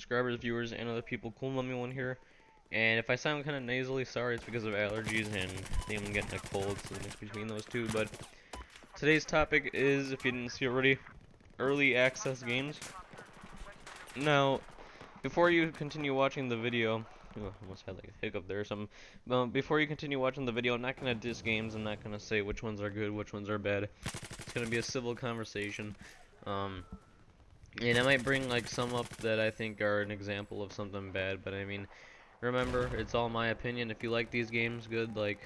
subscribers, viewers, and other people. Cool, let me one here. And if I sound kind of nasally, sorry, it's because of allergies and I think I'm getting a cold, so the mix between those two. But today's topic is, if you didn't see already, early access games. Now, before you continue watching the video, oh, I almost had like a hiccup there or something. Before you continue watching the video, I'm not gonna diss games. I'm not gonna say which ones are good, which ones are bad. It's gonna be a civil conversation. And I might bring like some up that I think are an example of something bad, but I mean, remember, it's all my opinion. If you like these games, good. Like,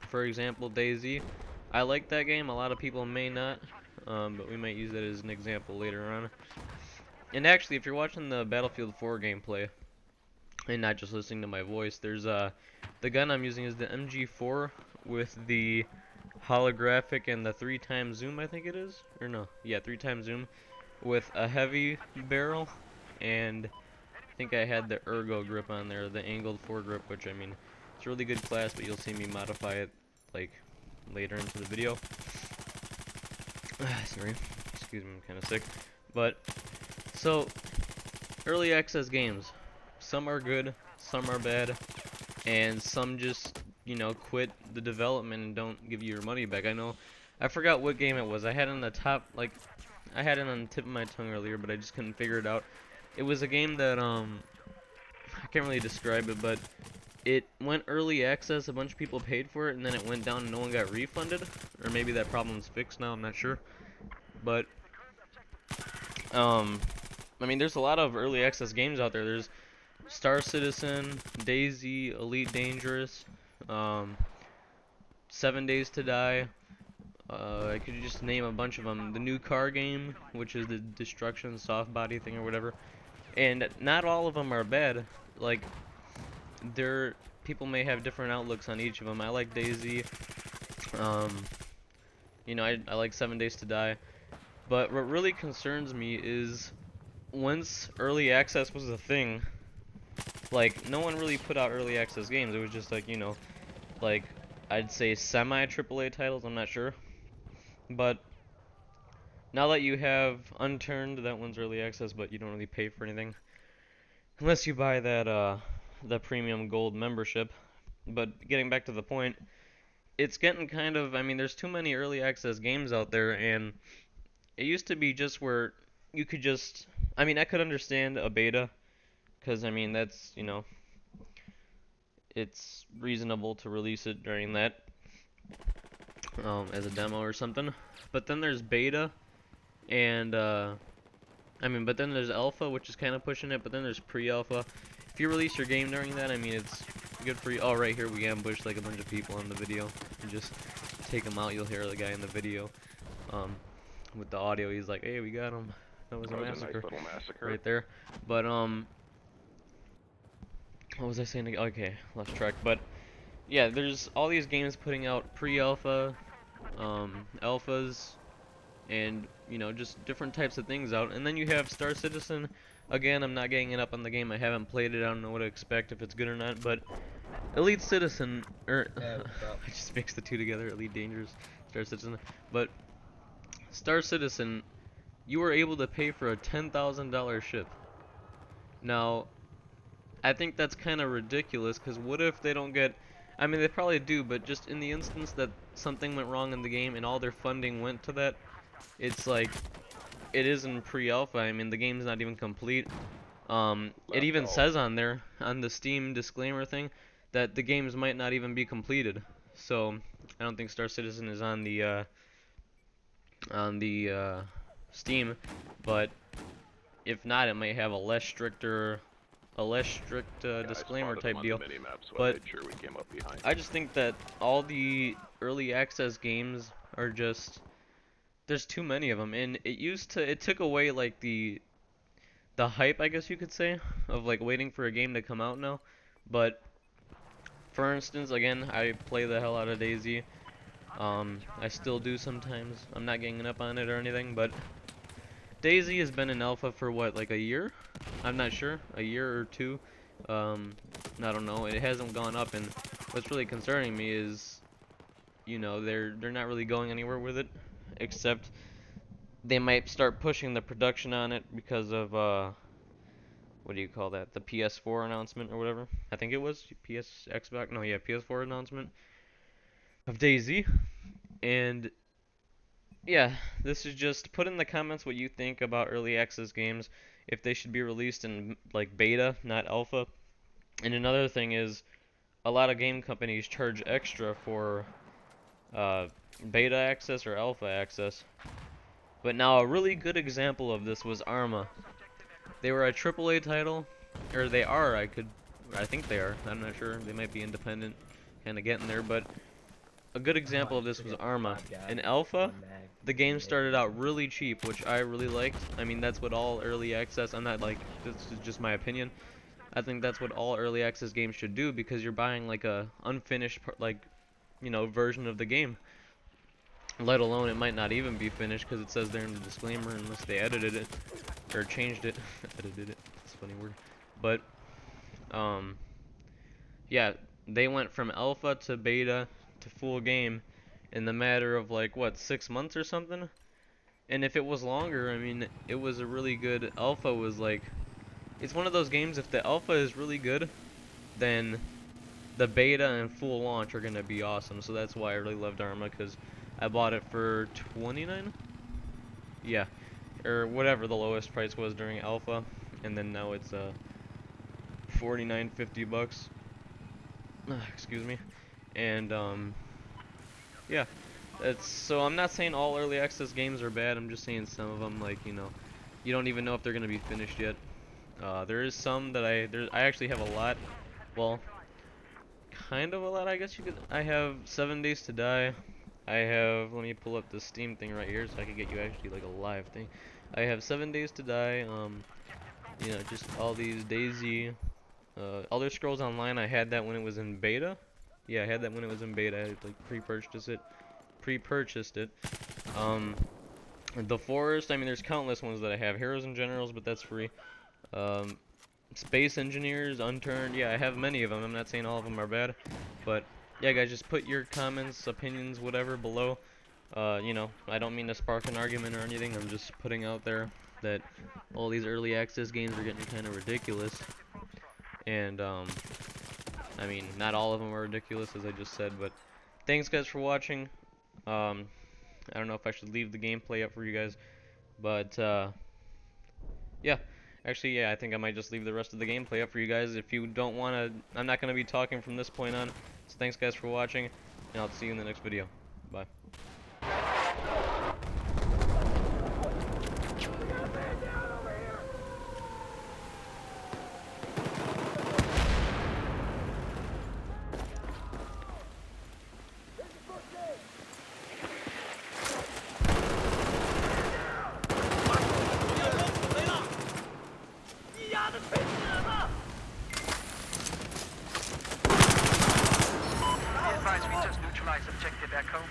for example, DayZ. I like that game. A lot of people may not, but we might use that as an example later on. And actually, if you're watching the Battlefield 4 gameplay and not just listening to my voice, there's the gun I'm using is the MG4 with the holographic and the 3x zoom, I think it is, or no, yeah, 3x zoom with a heavy barrel, and I think I had the ergo grip on there, the angled foregrip, which I mean, it's a really good class, but you'll see me modify it like later into the video. Sorry, excuse me, I'm kind of sick. But so early access games, some are good, some are bad, and some just, you know, quit the development and don't give you your money back. I know, I forgot what game it was. I had it on the top, like, I had it on the tip of my tongue earlier, but I just couldn't figure it out. It was a game that, I can't really describe it, but it went early access, a bunch of people paid for it, and then it went down and no one got refunded. Or maybe that problem's fixed now, I'm not sure. But, I mean, there's a lot of early access games out there. There's Star Citizen, DayZ, Elite Dangerous, 7 Days to Die. I could just name a bunch of them. The new car game, which is the destruction soft body thing or whatever. And not all of them are bad. Like, people may have different outlooks on each of them. I like DayZ. You know, I like 7 Days to Die. But what really concerns me is once early access was a thing, like, no one really put out early access games. It was just like, you know, like, I'd say semi AAA titles, I'm not sure. But now that you have Unturned, that one's early access, but you don't really pay for anything unless you buy that the premium gold membership. But getting back to the point, it's getting kind of, I mean, there's too many early access games out there, and it used to be just where you could just, I mean, I could understand a beta, because I mean, that's, you know, it's reasonable to release it during that as a demo or something. But then there's beta, and I mean, but then there's alpha, which is kind of pushing it, but then there's pre-alpha. If you release your game during that, I mean, it's good for you. Oh, right here we ambushed like a bunch of people in the video. You just take them out, you'll hear the guy in the video. With the audio, he's like, hey, we got him. That was a massacre. A nice little massacre. Right there. But, what was I saying? Okay, lost track. But, yeah, there's all these games putting out pre-alpha, alphas, and, you know, just different types of things out. And then you have Star Citizen. Again, I'm not getting it up on the game. I haven't played it. I don't know what to expect, if it's good or not. But Elite Citizen, I just mixed the two together. Elite Dangerous, Star Citizen. But Star Citizen, you were able to pay for a $10,000 ship. Now, I think that's kind of ridiculous, because what if they don't get, I mean, they probably do, but just in the instance that something went wrong in the game and all their funding went to that, it's like, it is in pre-alpha. I mean, the game's not even complete. It even says on there, on the Steam disclaimer thing, that the games might not even be completed. So, I don't think Star Citizen is on the Steam, but if not, it might have a less strict disclaimer type deal. But sure we came up behind. I just think that all the early access games are just, there's too many of them, and it took away like the hype, I guess you could say, of like waiting for a game to come out now. But for instance, again, I play the hell out of DayZ. I still do sometimes. I'm not ganging up on it or anything, but DayZ has been in alpha for what, like a year? I'm not sure, a year or two. I don't know. It hasn't gone up, and what's really concerning me is, you know, they're not really going anywhere with it, except they might start pushing the production on it because of what do you call that? The PS4 announcement or whatever. I think it was Xbox. No, yeah, PS4 announcement of DayZ. And yeah, this is just put in the comments what you think about early access games, if they should be released in like beta, not alpha. And another thing is, a lot of game companies charge extra for uh, beta access or alpha access. But now a really good example of this was Arma. They were a AAA title, or they are. I think they are. I'm not sure. They might be independent, kind of getting there. But a good example of this was Arma. In alpha, the game started out really cheap, which I really liked. I mean, that's what all early access. I'm not like, this is just my opinion. I think that's what all early access games should do, because you're buying like a unfinished version of the game. Let alone it might not even be finished, because it says there in the disclaimer, unless they edited it or changed it. Edited it. It's a funny word. But yeah, they went from alpha to beta to full game in the matter of like what, 6 months or something. And if it was longer, I mean, it was a really good alpha. Was like, it's one of those games, if the alpha is really good, then the beta and full launch are gonna be awesome. So that's why I really loved Arma, because I bought it for 29, yeah, or whatever the lowest price was during alpha, and then now it's 49, 50 bucks. Excuse me. And yeah, so I'm not saying all early access games are bad. I'm just saying some of them, like, you don't even know if they're gonna be finished yet. There is some that I actually have a lot. Well, kind of a lot, I guess you could. I have 7 Days to Die. I have, let me pull up the Steam thing right here so I can get you actually like a live thing. I have 7 Days to Die. Just all these DayZ. Elder Scrolls Online, I had that when it was in beta. Yeah, I had that when it was in beta. I like pre-purchased it. The Forest, I mean, there's countless ones that I have. Heroes and Generals, but that's free. Space Engineers, Unturned, yeah, I have many of them. I'm not saying all of them are bad, but yeah, guys, just put your comments, opinions, whatever below. I don't mean to spark an argument or anything. I'm just putting out there that all these early access games are getting kind of ridiculous. And I mean, not all of them are ridiculous, as I just said, but thanks guys for watching. I don't know if I should leave the gameplay up for you guys, but yeah, actually, yeah, I think I might just leave the rest of the gameplay up for you guys. If you don't want to, I'm not going to be talking from this point on. So thanks guys for watching, and I'll see you in the next video. Bye. We just neutralized objective Echo.